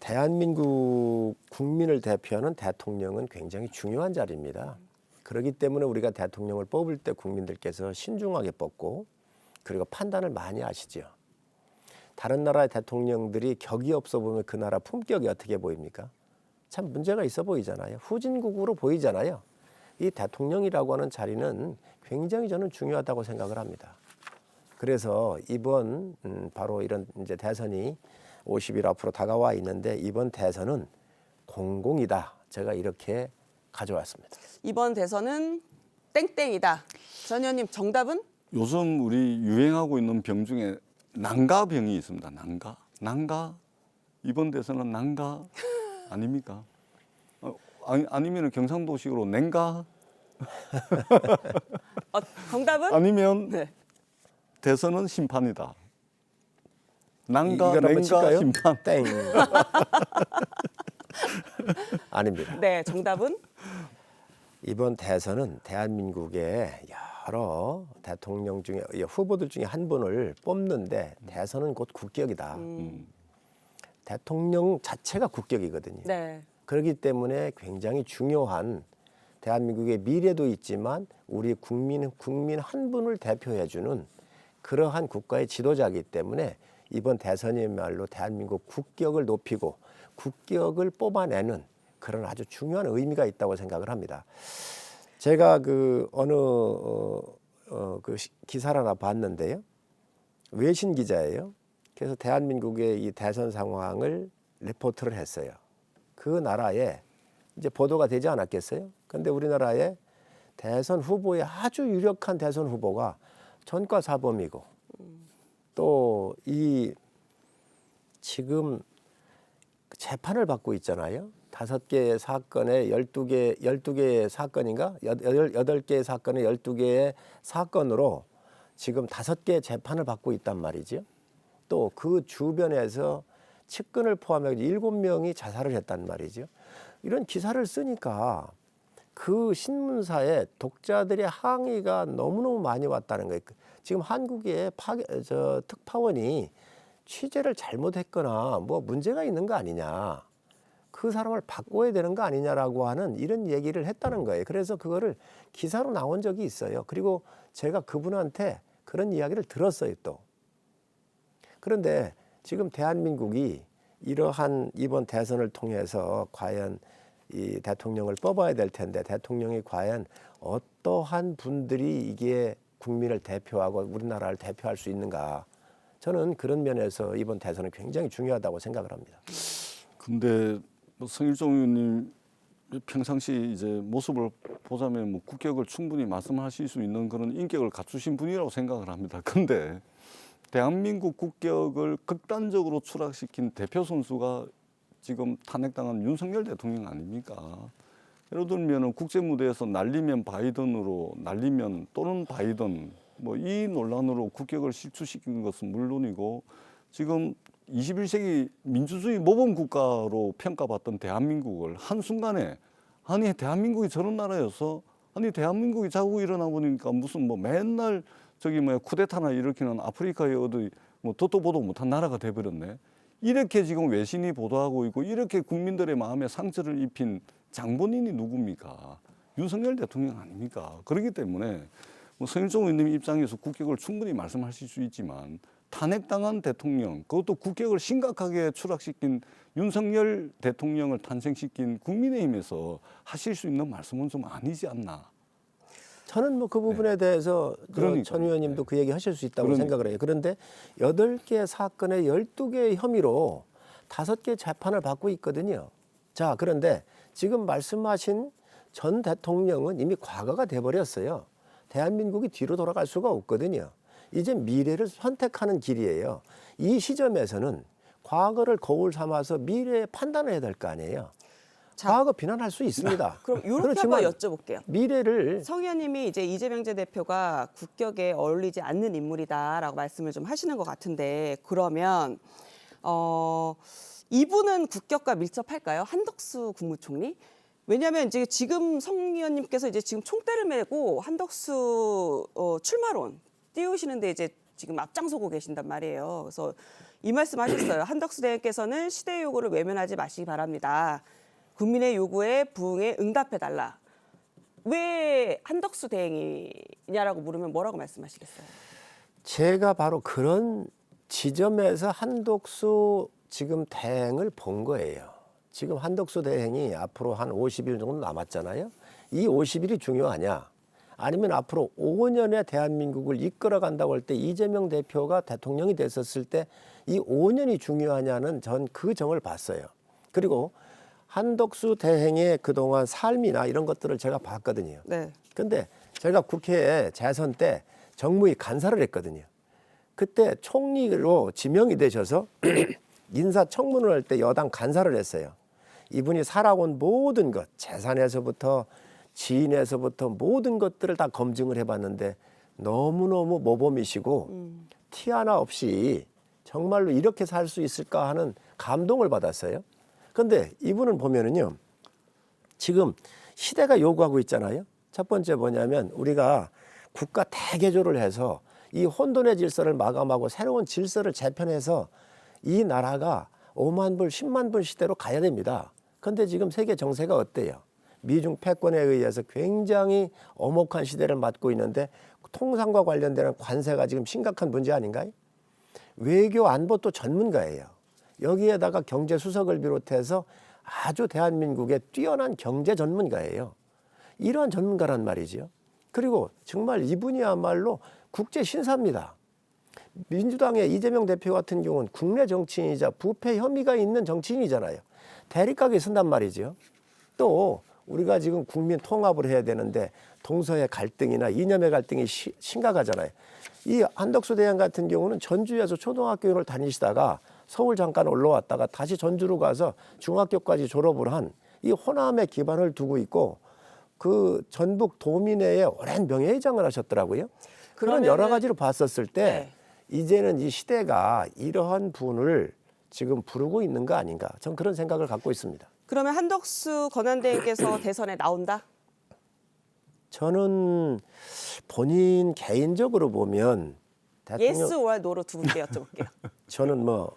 대한민국 국민을 대표하는 대통령은 굉장히 중요한 자리입니다. 그렇기 때문에 우리가 대통령을 뽑을 때 국민들께서 신중하게 뽑고 그리고 판단을 많이 하시죠. 다른 나라의 대통령들이 격이 없어 보면 그 나라 품격이 어떻게 보입니까? 참 문제가 있어 보이잖아요. 후진국으로 보이잖아요. 이 대통령이라고 하는 자리는 굉장히 저는 중요하다고 생각을 합니다. 그래서 이번 바로 이런 이제 대선이 50일 앞으로 다가와 있는데 이번 대선은 공공이다. 제가 이렇게 가져왔습니다. 이번 대선은 땡땡이다. 전 의원님 정답은? 요즘 우리 유행하고 있는 병 중에 난가병이 있습니다. 난가? 이번 대선은 난가 아닙니까? 아니면 경상도식으로 냉가? 정답은? 아니면 네. 대선은 심판이다. 난가, 이걸 한번 냉가, 칠까요? 심판. 땡. 아닙니다. 네, 정답은? 이번 대선은 대한민국의 여러 대통령 중에 후보들 중에 한 분을 뽑는데 대선은 곧 국격이다. 대통령 자체가 국격이거든요. 네. 그렇기 때문에 굉장히 중요한 대한민국의 미래도 있지만 우리 국민 한 분을 대표해주는 그러한 국가의 지도자이기 때문에 이번 대선이야말로 대한민국 국격을 높이고 국격을 뽑아내는 그런 아주 중요한 의미가 있다고 생각을 합니다. 제가 그 어느 기사를 하나 봤는데요. 외신 기자예요. 그래서 대한민국의 이 대선 상황을 리포트를 했어요. 그 나라에 이제 보도가 되지 않았겠어요? 그런데 우리나라의 대선 후보에 아주 유력한 대선 후보가 전과사범이고 또 이 지금 재판을 받고 있잖아요. 5개의 사건에 12개의 사건인가? 8개의 사건에 12개의 사건으로 지금 5개의 재판을 받고 있단 말이죠. 또 그 주변에서 측근을 포함해 7명이 자살을 했단 말이죠. 이런 기사를 쓰니까 그 신문사에 독자들의 항의가 너무너무 많이 왔다는 거예요. 지금 한국의 특파원이 취재를 잘못했거나 뭐 문제가 있는 거 아니냐. 그 사람을 바꿔야 되는 거 아니냐라고 하는 이런 얘기를 했다는 거예요. 그래서 그거를 기사로 나온 적이 있어요. 그리고 제가 그분한테 그런 이야기를 들었어요 또. 그런데 지금 대한민국이 이러한 이번 대선을 통해서 과연 이 대통령을 뽑아야 될 텐데 대통령이 과연 어떠한 분들이 이게 국민을 대표하고 우리나라를 대표할 수 있는가. 저는 그런 면에서 이번 대선은 굉장히 중요하다고 생각을 합니다. 근데 뭐 성일종 의원님 평상시 이제 모습을 보자면 뭐 국격을 충분히 말씀하실 수 있는 그런 인격을 갖추신 분이라고 생각을 합니다. 근데 대한민국 국격을 극단적으로 추락시킨 대표 선수가 지금 탄핵당한 윤석열 대통령 아닙니까? 예를 들면 국제 무대에서 날리면 바이든으로 날리면 또는 바이든 뭐 이 논란으로 국격을 실추시킨 것은 물론이고 지금 21세기 민주주의 모범 국가로 평가받던 대한민국을 한순간에 아니 대한민국이 저런 나라여서 아니 대한민국이 자꾸 일어나 보니까 무슨 뭐 맨날 저기 뭐야 쿠데타나 일으키는 아프리카의 어디 뭐 도도 보도 못한 나라가 돼버렸네. 이렇게 지금 외신이 보도하고 있고 이렇게 국민들의 마음에 상처를 입힌 장본인이 누굽니까? 윤석열 대통령 아닙니까? 그렇기 때문에 뭐 성일종 의원님 입장에서 국격을 충분히 말씀하실 수 있지만 탄핵당한 대통령, 그것도 국격을 심각하게 추락시킨 윤석열 대통령을 탄생시킨 국민의힘에서 하실 수 있는 말씀은 좀 아니지 않나. 저는 뭐 그 부분에 대해서 천 의원님도 그 얘기 하실 수 있다고 생각을 해요. 그런데 8개 사건에 12개의 혐의로 5개 재판을 받고 있거든요. 자, 그런데 지금 말씀하신 전 대통령은 이미 과거가 돼버렸어요. 대한민국이 뒤로 돌아갈 수가 없거든요. 이제 미래를 선택하는 길이에요. 이 시점에서는 과거를 거울 삼아서 미래에 판단을 해야 될 거 아니에요. 자, 과거 비난할 수 있습니다. 그럼 이렇게 한번 여쭤볼게요. 미래를 성 의원님이 이제 이재명 대표가 국격에 어울리지 않는 인물이다라고 말씀을 좀 하시는 것 같은데 그러면 이분은 국격과 밀접할까요? 한덕수 국무총리? 왜냐하면 이제 지금 성 의원님께서 이제 지금 총대를 메고 한덕수 출마론 띄우시는데 이제 지금 앞장서고 계신단 말이에요. 그래서 이 말씀하셨어요. 한덕수 대행께서는 시대의 요구를 외면하지 마시기 바랍니다. 국민의 요구에 부응해 응답해달라. 왜 한덕수 대행이냐라고 물으면 뭐라고 말씀하시겠어요? 제가 바로 그런 지점에서 한덕수 지금 대행을 본 거예요. 지금 한덕수 대행이 앞으로 한 50일 정도 남았잖아요. 이 50일이 중요하냐? 아니면 앞으로 5년의 대한민국을 이끌어간다고 할 때 이재명 대표가 대통령이 됐었을 때 이 5년이 중요하냐는 전 그 점을 봤어요. 그리고 한덕수 대행의 그동안 삶이나 이런 것들을 제가 봤거든요. 네. 근데 제가 국회에 재선 때 정무위 간사를 했거든요. 그때 총리로 지명이 되셔서 인사청문을 할 때 여당 간사를 했어요. 이분이 살아온 모든 것, 재산에서부터 지인에서부터 모든 것들을 다 검증을 해봤는데 너무너무 모범이시고 티 하나 없이 정말로 이렇게 살 수 있을까 하는 감동을 받았어요. 그런데 이분은 보면은요, 지금 시대가 요구하고 있잖아요. 첫 번째 뭐냐면 우리가 국가 대개조를 해서 이 혼돈의 질서를 마감하고 새로운 질서를 재편해서 이 나라가 5만 불, 10만 불 시대로 가야 됩니다. 그런데 지금 세계 정세가 어때요? 미중 패권에 의해서 굉장히 엄혹한 시대를 맞고 있는데 통상과 관련되는 관세가 지금 심각한 문제 아닌가요? 외교 안보 또 전문가예요. 여기에다가 경제수석을 비롯해서 아주 대한민국의 뛰어난 경제 전문가예요. 이러한 전문가란 말이죠. 그리고 정말 이분이야말로 국제 신사입니다. 민주당의 이재명 대표 같은 경우는 국내 정치인이자 부패 혐의가 있는 정치인이잖아요. 대립각에 선단 말이죠. 또 우리가 지금 국민 통합을 해야 되는데 동서의 갈등이나 이념의 갈등이 심각하잖아요. 이 한덕수 대행 같은 경우는 전주에서 초등학교를 다니시다가 서울 잠깐 올라왔다가 다시 전주로 가서 중학교까지 졸업을 한 이 호남의 기반을 두고 있고 그 전북 도민회의 오랜 명예회장을 하셨더라고요. 그런 여러 가지로 봤었을 때 이제는 이 시대가 이러한 분을 지금 부르고 있는 거 아닌가. 전 그런 생각을 갖고 있습니다. 그러면 한덕수 권한대행께서 대선에 나온다? 저는 본인 개인적으로 보면 대통령 예스 or 노로 두 분께 여쭤볼게요. 저는 뭐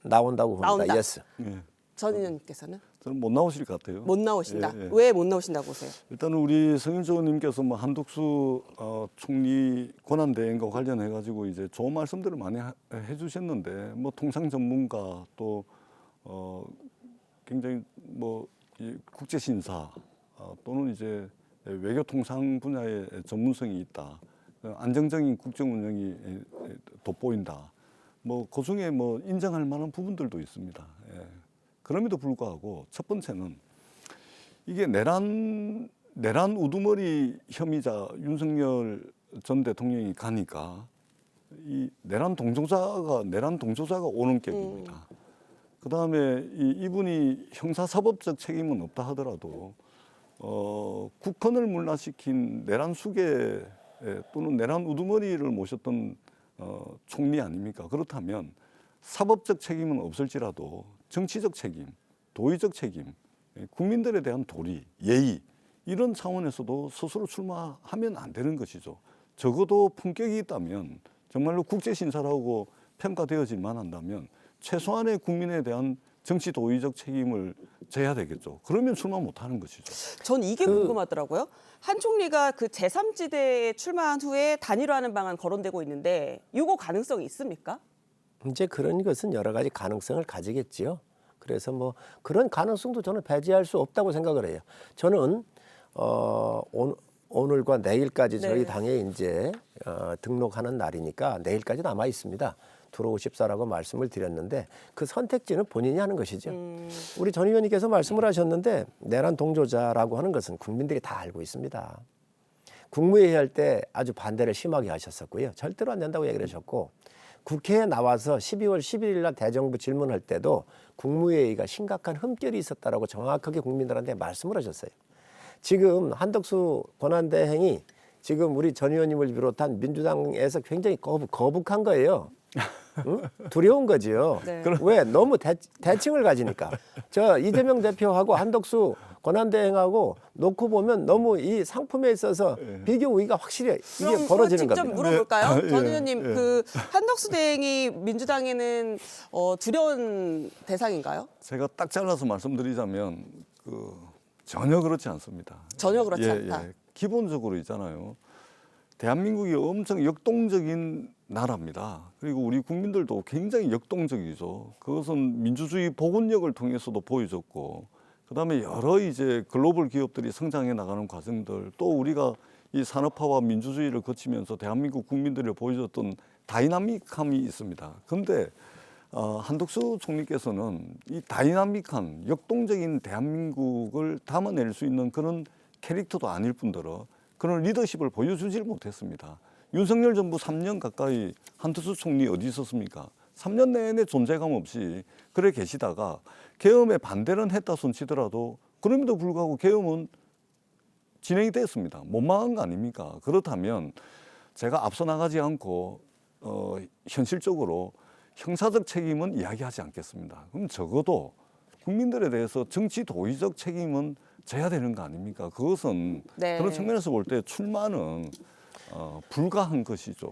나온다고 봅니다. 나온다. 예스. 예. 전 의원님께서는 저는 못 나오실 것 같아요. 못 나오신다. 예, 예. 왜 못 나오신다고 보세요? 일단은 우리 성일조 의원님께서 뭐 한덕수 총리 권한대행과 관련해 가지고 이제 좋은 말씀들을 많이 해주셨는데 뭐 통상 전문가 또 굉장히 뭐 이 국제 신사 또는 이제 외교 통상 분야의 전문성이 있다. 안정적인 국정 운영이 돋보인다. 뭐 그 중에 뭐 인정할 만한 부분들도 있습니다. 예. 그럼에도 불구하고 첫 번째는 이게 내란 우두머리 혐의자 윤석열 전 대통령이 가니까 이 내란 동조자가 오는 격입니다. 그다음에 이분이 형사사법적 책임은 없다 하더라도 국헌을 문란시킨 내란 수괴 또는 내란 우두머리를 모셨던 총리 아닙니까? 그렇다면 사법적 책임은 없을지라도 정치적 책임, 도의적 책임, 국민들에 대한 도리, 예의 이런 차원에서도 스스로 출마하면 안 되는 것이죠. 적어도 품격이 있다면 정말로 국제신사라고 평가되어질만 한다면 최소한의 국민에 대한 정치 도의적 책임을 져야 되겠죠. 그러면 출마 못하는 것이죠. 전 이게 궁금하더라고요. 한 총리가 그 제3지대에 출마한 후에 단일화하는 방안 거론되고 있는데 이거 가능성이 있습니까? 이제 그런 것은 여러 가지 가능성을 가지겠지요. 그래서 뭐 그런 가능성도 저는 배제할 수 없다고 생각을 해요. 저는 오늘과 내일까지 저희 당에 이제 등록하는 날이니까 내일까지 남아 있습니다. 들어오십사라고 말씀을 드렸는데 그 선택지는 본인이 하는 것이죠. 우리 전 의원님께서 말씀을 하셨는데 내란 동조자라고 하는 것은 국민들이 다 알고 있습니다. 국무회의 할 때 아주 반대를 심하게 하셨었고요. 절대로 안 된다고 얘기를 하셨고 국회에 나와서 12월 11일 날 대정부 질문할 때도 국무회의가 심각한 흠결이 있었다라고 정확하게 국민들한테 말씀을 하셨어요. 지금 한덕수 권한대행이 지금 우리 전 의원님을 비롯한 민주당에서 굉장히 거북한 거예요. 응? 두려운 거지요. 네. 왜? 너무 대칭을 가지니까. 저 이재명 대표하고 한덕수 권한대행하고 놓고 보면 너무 이 상품에 있어서 비교 우위가 확실히 그럼 이게 벌어지는 직접 겁니다. 물어볼까요? 네. 전 예, 의원님, 예. 그 한덕수 대행이 민주당에는 두려운 대상인가요? 제가 딱 잘라서 말씀드리자면 전혀 그렇지 않습니다. 전혀 그렇지 않다. 기본적으로 있잖아요. 대한민국이 엄청 역동적인 나라입니다. 그리고 우리 국민들도 굉장히 역동적이죠. 그것은 민주주의 복원력을 통해서도 보여줬고, 그다음에 여러 이제 글로벌 기업들이 성장해 나가는 과정들, 또 우리가 이 산업화와 민주주의를 거치면서 대한민국 국민들이 보여줬던 다이나믹함이 있습니다. 그런데 한덕수 총리께서는 이 다이나믹한 역동적인 대한민국을 담아낼 수 있는 그런 캐릭터도 아닐 뿐더러 그런 리더십을 보여주질 못했습니다. 윤석열 정부 3년 가까이 한덕수 총리 어디 있었습니까? 3년 내내 존재감 없이 그래 계시다가 계엄에 반대는 했다 손치더라도 그럼에도 불구하고 계엄은 진행이 됐습니다. 못 막은 거 아닙니까? 그렇다면 제가 앞서 나가지 않고 현실적으로 형사적 책임은 이야기하지 않겠습니다. 그럼 적어도 국민들에 대해서 정치 도의적 책임은 져야 되는 거 아닙니까? 그것은 네. 그런 측면에서 볼 때 출마는 불가한 것이죠.